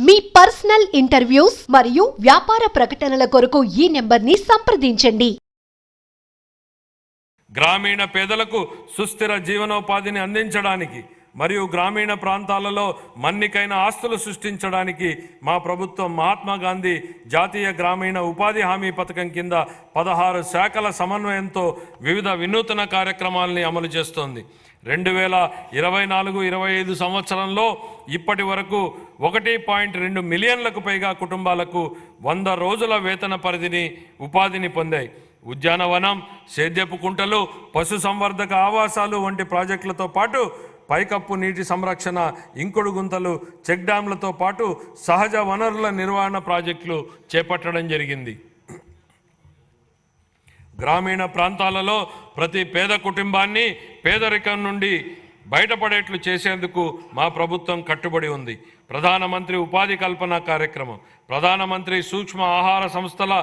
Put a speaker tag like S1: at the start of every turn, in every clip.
S1: మీ personal interviews మరియు వ్యాపార ప్రకటనల కొరకు ఈ నెంబర్ని సంప్రదించండి.
S2: గ్రామీణ పేదలకు సుస్థిర జీవనోపాధిని అందించడానికి మరియు గ్రామీణ ప్రాంతాలలో మన్నికైన ఆస్తులు సృష్టించడానికి మా ప్రభుత్వం మహాత్మా గాంధీ జాతీయ గ్రామీణ ఉపాధి హామీ పథకం కింద 16 శాఖల సమన్వయంతో వివిధ వినూతన కార్యక్రమాలని అమలు చేస్తోంది. 2024-25 సంవత్సరంలో ఇప్పటి వరకు 1.2 మిలియన్లకు పైగా కుటుంబాలకు 100 రోజుల వేతన పరిధిని ఉపాధిని పొందాయి. ఉద్యానవనం, సేద్యపు కుంటలు, పశు సంవర్ధక ఆవాసాలు వంటి ప్రాజెక్టులతో పాటు పైకప్పు నీటి సంరక్షణ, ఇంకుడు గుంతలు, చెక్ డ్యాంలతో పాటు సహజ వనరుల నిర్వహణ ప్రాజెక్టులు చేపట్టడం జరిగింది. గ్రామీణ ప్రాంతాలలో ప్రతి పేద కుటుంబాన్ని పేదరికం నుండి బయటపడేట్లు చేసేందుకు మా ప్రభుత్వం కట్టుబడి ఉంది. ప్రధానమంత్రి ఉపాధి కల్పన కార్యక్రమం, ప్రధానమంత్రి సూక్ష్మ ఆహార సంస్థల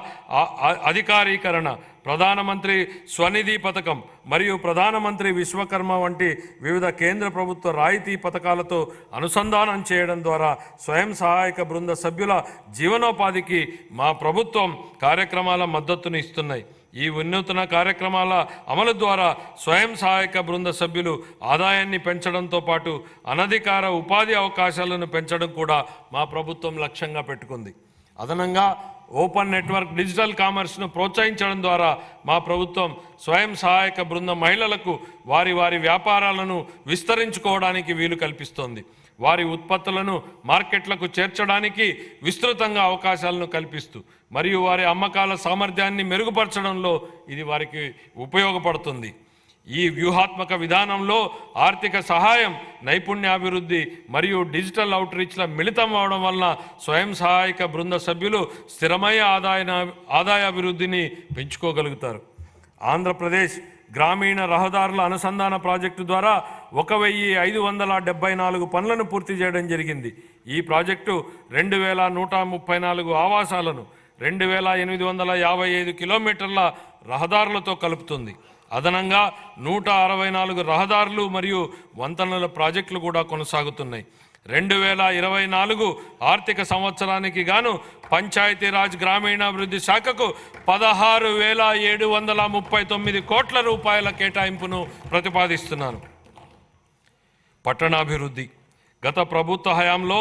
S2: అధికారీకరణ, ప్రధానమంత్రి స్వనిధి పథకం మరియు ప్రధానమంత్రి విశ్వకర్మ వంటి వివిధ కేంద్ర ప్రభుత్వ రాయితీ పథకాలతో అనుసంధానం చేయడం ద్వారా స్వయం సహాయక బృంద సభ్యుల జీవనోపాధికి మా ప్రభుత్వం కార్యక్రమాల మద్దతును ఇస్తున్నాయి. ఈ వినూత్న కార్యక్రమాల అమలు ద్వారా స్వయం సహాయక బృంద సభ్యులు ఆదాయాన్ని పెంచడంతో పాటు అనధికార ఉపాధి అవకాశాలను పెంచడం కూడా మా ప్రభుత్వం లక్ష్యంగా పెట్టుకుంది. అదనంగా ఓపెన్ నెట్వర్క్ డిజిటల్ కామర్స్ను ప్రోత్సహించడం ద్వారా మా ప్రభుత్వం స్వయం సహాయక బృంద మహిళలకు వారి వ్యాపారాలను విస్తరించుకోవడానికి వీలు కల్పిస్తోంది. వారి ఉత్పత్తులను మార్కెట్లకు చేర్చడానికి విస్తృతంగా అవకాశాలను కల్పిస్తూ మరియు వారి అమ్మకాల సామర్థ్యాన్ని మెరుగుపరచడంలో ఇది వారికి ఉపయోగపడుతుంది. ఈ వ్యూహాత్మక విధానంలో ఆర్థిక సహాయం, నైపుణ్యాభివృద్ధి మరియు డిజిటల్ అవుట్రీచ్ల మిళితం అవడం వలన స్వయం సహాయక బృంద సభ్యులు స్థిరమైన ఆదాయాభివృద్ధిని పెంచుకోగలుగుతారు. ఆంధ్రప్రదేశ్ గ్రామీణ రహదారుల అనుసంధాన ప్రాజెక్టు ద్వారా 1574 పనులను పూర్తి చేయడం జరిగింది. ఈ ప్రాజెక్టు 2134 ఆవాసాలను 2855 కిలోమీటర్ల రహదారులతో కలుపుతుంది. అదనంగా 164 రహదారులు మరియు వంతెనల ప్రాజెక్టులు కూడా కొనసాగుతున్నాయి. 2024 ఆర్థిక సంవత్సరానికి గాను పంచాయతీరాజ్ గ్రామీణాభివృద్ధి శాఖకు 16,739 కోట్ల రూపాయల కేటాయింపును ప్రతిపాదిస్తున్నాను. పట్టణాభివృద్ధి. గత ప్రభుత్వ హయాంలో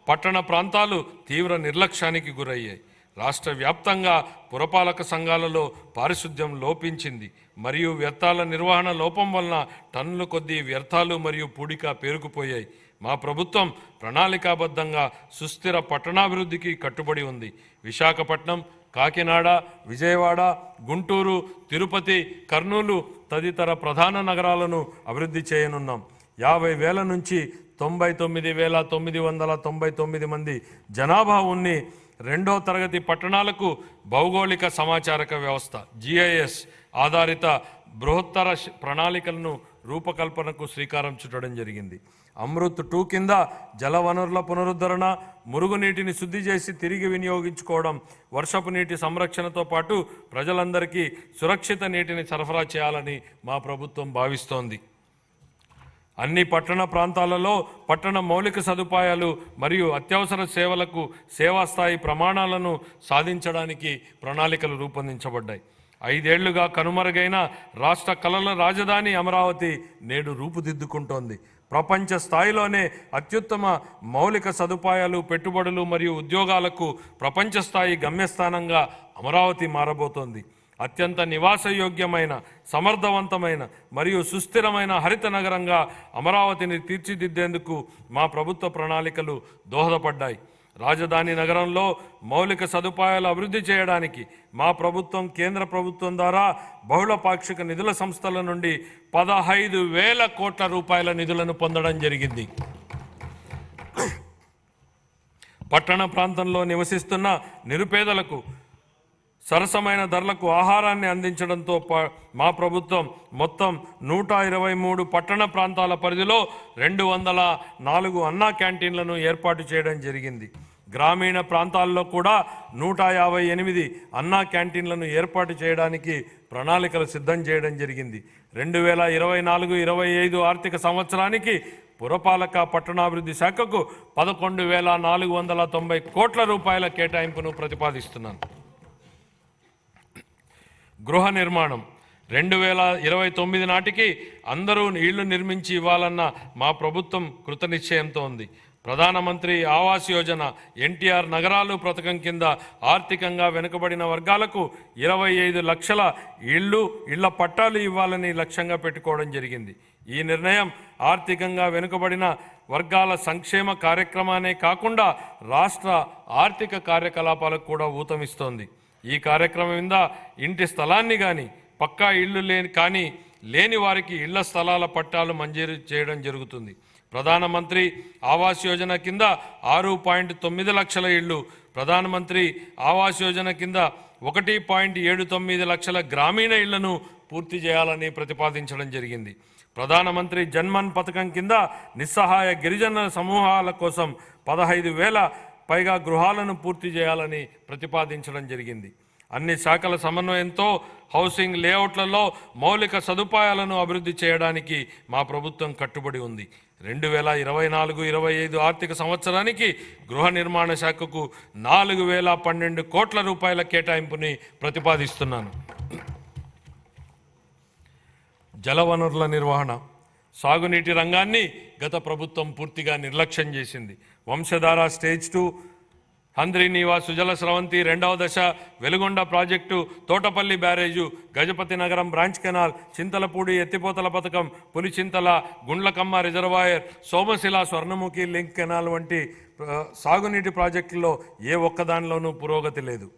S2: పట్టణ ప్రాంతాలు తీవ్ర నిర్లక్ష్యానికి గురయ్యాయి. రాష్ట్ర వ్యాప్తంగా పురపాలక సంఘాలలో పారిశుద్ధ్యం లోపించింది మరియు వ్యర్థాల నిర్వహణ లోపం వలన టన్నుల కొద్దీ వ్యర్థాలు మరియు పూడిక పేరుకుపోయాయి. మా ప్రభుత్వం ప్రణాళికాబద్ధంగా సుస్థిర పట్టణాభివృద్ధికి కట్టుబడి ఉంది. విశాఖపట్నం, కాకినాడ, విజయవాడ, గుంటూరు, తిరుపతి, కర్నూలు తదితర ప్రధాన నగరాలను అభివృద్ధి చేయనున్నాం. 50,000 నుంచి 99,999 మంది జనాభా ఉన్ని 2వ తరగతి పట్టణాలకు భౌగోళిక సమాచారక వ్యవస్థ GIS ఆధారిత బృహత్తర ప్రణాళికలను రూపకల్పనకు శ్రీకారం చుట్టడం జరిగింది. అమృత్ 2 కింద జలవనరుల పునరుద్ధరణ, మురుగునీటిని శుద్ధి చేసి తిరిగి వినియోగించుకోవడం, వర్షపు నీటి సంరక్షణతో పాటు ప్రజలందరికీ సురక్షిత నీటిని సరఫరా చేయాలని మా ప్రభుత్వం భావిస్తోంది. అన్ని పట్టణ ప్రాంతాలలో పట్టణ మౌలిక సదుపాయాలు మరియు అత్యవసర సేవలకు సేవా స్థాయి ప్రమాణాలను సాధించడానికి ప్రణాళికలు రూపొందించబడ్డాయి. 5 ఏళ్లుగా కనుమరుగైన రాష్ట్ర కళల రాజధాని అమరావతి నేడు రూపుదిద్దుకుంటోంది. ప్రపంచ స్థాయిలోనే అత్యుత్తమ మౌలిక సదుపాయాలు, పెట్టుబడులు మరియు ఉద్యోగాలకు ప్రపంచ స్థాయి గమ్యస్థానంగా అమరావతి మారబోతోంది. అత్యంత నివాసయోగ్యమైన, సమర్థవంతమైన మరియు సుస్థిరమైన హరిత నగరంగా అమరావతిని తీర్చిదిద్దేందుకు మా ప్రభుత్వ ప్రణాళికలు దోహదపడ్డాయి. రాజధాని నగరంలో మౌలిక సదుపాయాలు అభివృద్ధి చేయడానికి మా ప్రభుత్వం కేంద్ర ప్రభుత్వం ద్వారా బహుళ పాక్షిక నిధుల సంస్థల నుండి 15,000 కోట్ల రూపాయల నిధులను పొందడం జరిగింది. పట్టణ ప్రాంతంలో నివసిస్తున్న నిరుపేదలకు సరసమైన ధరలకు ఆహారాన్ని అందించడంతో మా ప్రభుత్వం మొత్తం 123 పట్టణ ప్రాంతాల పరిధిలో 204 అన్నా క్యాంటీన్లను ఏర్పాటు చేయడం జరిగింది. గ్రామీణ ప్రాంతాల్లో కూడా 158 అన్నా క్యాంటీన్లను ఏర్పాటు చేయడానికి ప్రణాళికలు సిద్ధం చేయడం జరిగింది. 2024-25 ఆర్థిక సంవత్సరానికి పురపాలక పట్టణాభివృద్ధి శాఖకు 11,490 కోట్ల రూపాయల కేటాయింపును ప్రతిపాదిస్తున్నాను. గృహ నిర్మాణం 2029 నాటికి అందరూ ఇళ్లు నిర్మించి ఇవ్వాలన్న మా ప్రభుత్వం కృతనిశ్చయంతో ఉంది. ప్రధానమంత్రి ఆవాస్ యోజన ఎన్టీఆర్ నగరాలు పథకం కింద ఆర్థికంగా వెనుకబడిన వర్గాలకు 25 లక్షల ఇళ్ల పట్టాలు ఇవ్వాలని లక్ష్యంగా పెట్టుకోవడం జరిగింది. ఈ నిర్ణయం ఆర్థికంగా వెనుకబడిన వర్గాల సంక్షేమ కార్యక్రమానే కాకుండా రాష్ట్ర ఆర్థిక కార్యకలాపాలకు కూడా ఊతమిస్తోంది. ఈ కార్యక్రమం కింద ఇంటి స్థలాన్ని కానీ పక్కా ఇళ్ళు లేని వారికి ఇళ్ల స్థలాల పట్టాలు మంజూరు చేయడం జరుగుతుంది. ప్రధానమంత్రి ఆవాస్ యోజన కింద 6.9 లక్షల ఇళ్ళు, ప్రధానమంత్రి ఆవాస్ యోజన కింద 1.79 లక్షల గ్రామీణ ఇళ్లను పూర్తి చేయాలని ప్రతిపాదించడం జరిగింది. ప్రధానమంత్రి జన్మన్ పథకం కింద నిస్సహాయ గిరిజన సమూహాల కోసం 15,000 పైగా గృహాలను పూర్తి చేయాలని ప్రతిపాదించడం జరిగింది. అన్ని శాఖల సమన్వయంతో హౌసింగ్ లేఅవుట్లలో మౌలిక సదుపాయాలను అభివృద్ధి చేయడానికి మా ప్రభుత్వం కట్టుబడి ఉంది. 2024-25 ఆర్థిక సంవత్సరానికి గృహ నిర్మాణ శాఖకు 4,012 కోట్ల రూపాయల కేటాయింపుని ప్రతిపాదిస్తున్నాను. జలవనరుల నిర్వహణ, సాగునీటి రంగాన్ని గత ప్రభుత్వం పూర్తిగా నిర్లక్ష్యం చేసింది. వంశధార స్టేజ్ 2, హంద్రీనీవా సుజల స్రవంతి 2వ దశ, వెలుగొండ ప్రాజెక్టు, తోటపల్లి బ్యారేజు, గజపతి నగరం బ్రాంచ్ కెనాల్, చింతలపూడి ఎత్తిపోతల పథకం, Pulichintala Gundlakamma reservoir, Somasila Swarnamukhi link canal వంటి సాగునీటి ప్రాజెక్టుల్లో ఏ ఒక్కదానిలోనూ పురోగతి లేదు.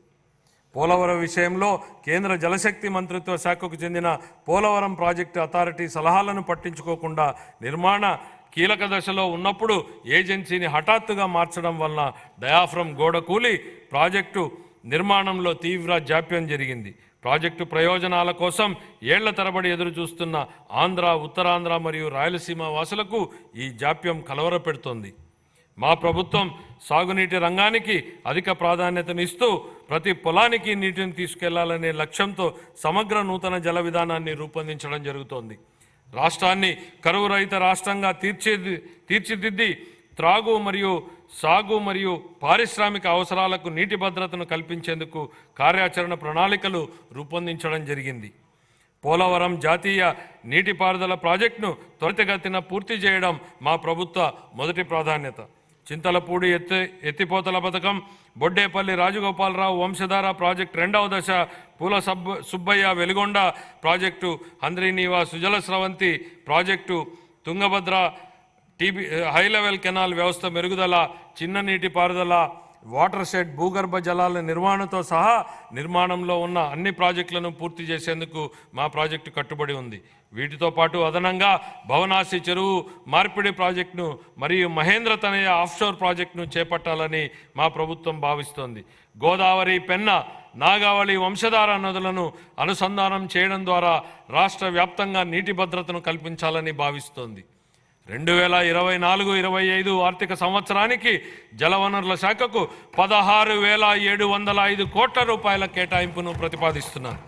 S2: పోలవరం విషయంలో కేంద్ర జలశక్తి మంత్రిత్వ శాఖకు చెందిన పోలవరం ప్రాజెక్టు అథారిటీ సలహాలను పట్టించుకోకుండా నిర్మాణ కీలక దశలో ఉన్నప్పుడు ఏజెన్సీని హఠాత్తుగా మార్చడం వలన డయాఫ్రమ్ గోడ కూలి ప్రాజెక్టు నిర్మాణంలో తీవ్ర జాప్యం జరిగింది. ప్రాజెక్టు ప్రయోజనాల కోసం ఏళ్ల తరబడి ఎదురు చూస్తున్న ఆంధ్ర, ఉత్తరాంధ్ర మరియు రాయలసీమ వాసులకు ఈ జాప్యం కలవరపెడుతోంది. మా ప్రభుత్వం సాగునీటి రంగానికి అధిక ప్రాధాన్యతనిస్తూ ప్రతి పొలానికి నీటిని తీసుకెళ్లాలనే లక్ష్యంతో సమగ్ర నూతన జల విధానాన్ని రూపొందించడం జరుగుతోంది. రాష్ట్రాన్ని కరువు రహిత రాష్ట్రంగా తీర్చిదిద్ది త్రాగు మరియు సాగు మరియు పారిశ్రామిక అవసరాలకు నీటి భద్రతను కల్పించేందుకు కార్యాచరణ ప్రణాళికలు రూపొందించడం జరిగింది. పోలవరం జాతీయ నీటిపారుదల ప్రాజెక్టును త్వరితగతిన పూర్తి చేయడం మా ప్రభుత్వ మొదటి ప్రాధాన్యత. చింతలపూడి ఎత్తిపోతల పథకం, బొడ్డేపల్లి రాజగోపాలరావు వంశధార ప్రాజెక్టు 2వ దశ, Poola Subbaiah Veligonda project, Handrineeva Sujala Sravanthi project, Tungabhadra high level canal వ్యవస్థ మెరుగుదల, చిన్న నీటి పారుదల, వాటర్ షెడ్, భూగర్భ జలాల నిర్వహణతో సహా నిర్మాణంలో ఉన్న అన్ని ప్రాజెక్టులను పూర్తి చేసేందుకు మా ప్రాజెక్టు కట్టుబడి ఉంది. వీటితో పాటు అదనంగా భవనాసి చెరువు మార్పిడి ప్రాజెక్టును మరియు మహేంద్ర తనయ ఆఫ్షోర్ ప్రాజెక్టును చేపట్టాలని మా ప్రభుత్వం భావిస్తోంది. గోదావరి, పెన్న, నాగావళి వంశధార నదులను అనుసంధానం చేయడం ద్వారా రాష్ట్ర వ్యాప్తంగా నీటి భద్రతను కల్పించాలని భావిస్తోంది. 2024-25 ఆర్థిక సంవత్సరానికి జలవనరుల శాఖకు 16,705 కోట్ల రూపాయల కేటాయింపును ప్రతిపాదిస్తున్నాను.